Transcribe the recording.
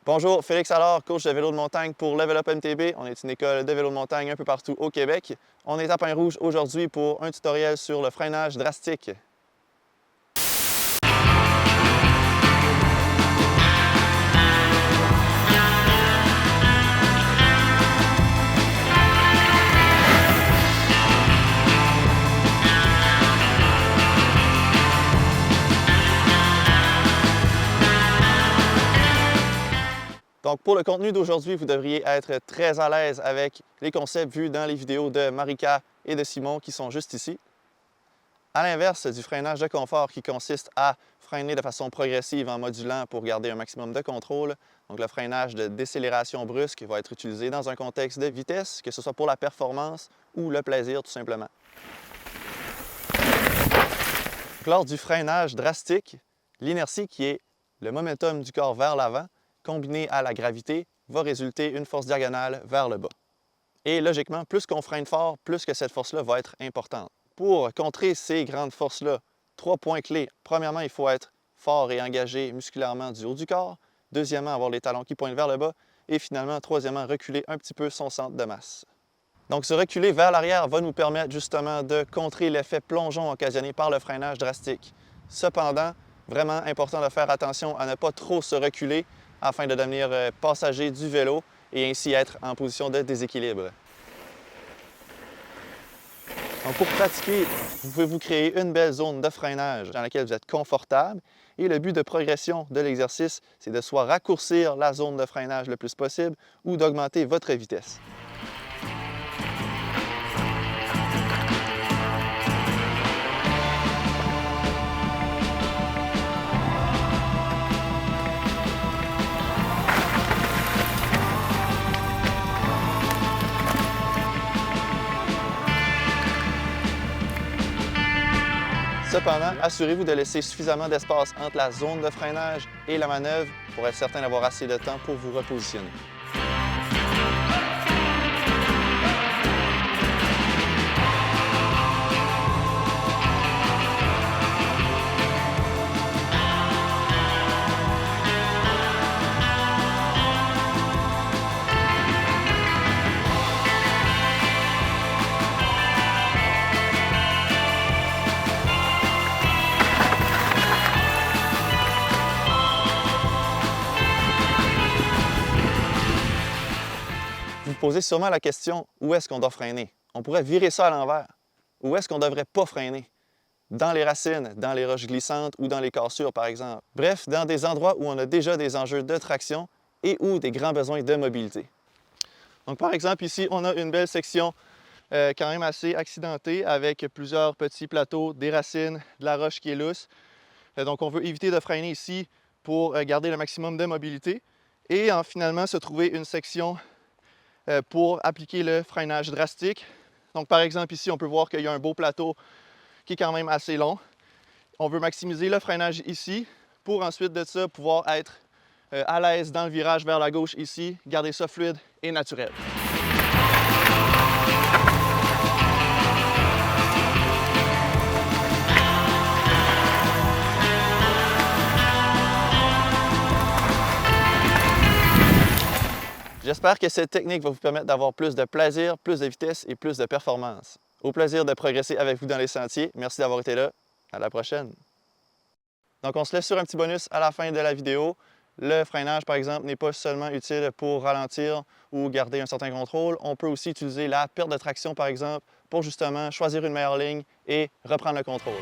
Bonjour, Félix Allard, coach de vélo de montagne pour Level Up MTB. On est une école de vélo de montagne un peu partout au Québec. On est à Pin-Rouge aujourd'hui pour un tutoriel sur le freinage drastique. Donc pour le contenu d'aujourd'hui, vous devriez être très à l'aise avec les concepts vus dans les vidéos de Marika et de Simon qui sont juste ici. À l'inverse du freinage de confort qui consiste à freiner de façon progressive en modulant pour garder un maximum de contrôle. Donc le freinage de décélération brusque va être utilisé dans un contexte de vitesse, que ce soit pour la performance ou le plaisir tout simplement. Donc, lors du freinage drastique, l'inertie qui est le momentum du corps vers l'avant, combiné à la gravité, va résulter une force diagonale vers le bas. Et logiquement, plus qu'on freine fort, plus que cette force-là va être importante. Pour contrer ces grandes forces-là, 3 points clés. Premièrement, il faut être fort et engagé musculairement du haut du corps. Deuxièmement, avoir les talons qui pointent vers le bas. Et finalement, troisièmement, reculer un petit peu son centre de masse. Donc, ce reculer vers l'arrière va nous permettre justement de contrer l'effet plongeon occasionné par le freinage drastique. Cependant, vraiment important de faire attention à ne pas trop se reculer afin de devenir passager du vélo et ainsi être en position de déséquilibre. Donc pour pratiquer, vous pouvez vous créer une belle zone de freinage dans laquelle vous êtes confortable et le but de progression de l'exercice, c'est de soit raccourcir la zone de freinage le plus possible ou d'augmenter votre vitesse. Cependant, assurez-vous de laisser suffisamment d'espace entre la zone de freinage et la manœuvre pour être certain d'avoir assez de temps pour vous repositionner. Vous vous posez sûrement la question, où est-ce qu'on doit freiner? On pourrait virer ça à l'envers. Où est-ce qu'on ne devrait pas freiner? Dans les racines, dans les roches glissantes ou dans les cassures, par exemple. Bref, dans des endroits où on a déjà des enjeux de traction et ou des grands besoins de mobilité. Donc, par exemple, ici, on a une belle section quand même assez accidentée avec plusieurs petits plateaux, des racines, de la roche qui est lousse. Donc, on veut éviter de freiner ici pour garder le maximum de mobilité et finalement se trouver une section pour appliquer le freinage drastique. Donc par exemple ici, on peut voir qu'il y a un beau plateau qui est quand même assez long. On veut maximiser le freinage ici pour ensuite de ça pouvoir être à l'aise dans le virage vers la gauche ici, garder ça fluide et naturel. J'espère que cette technique va vous permettre d'avoir plus de plaisir, plus de vitesse et plus de performance. Au plaisir de progresser avec vous dans les sentiers. Merci d'avoir été là. À la prochaine. Donc, on se laisse sur un petit bonus à la fin de la vidéo. Le freinage, par exemple, n'est pas seulement utile pour ralentir ou garder un certain contrôle. On peut aussi utiliser la perte de traction, par exemple, pour justement choisir une meilleure ligne et reprendre le contrôle.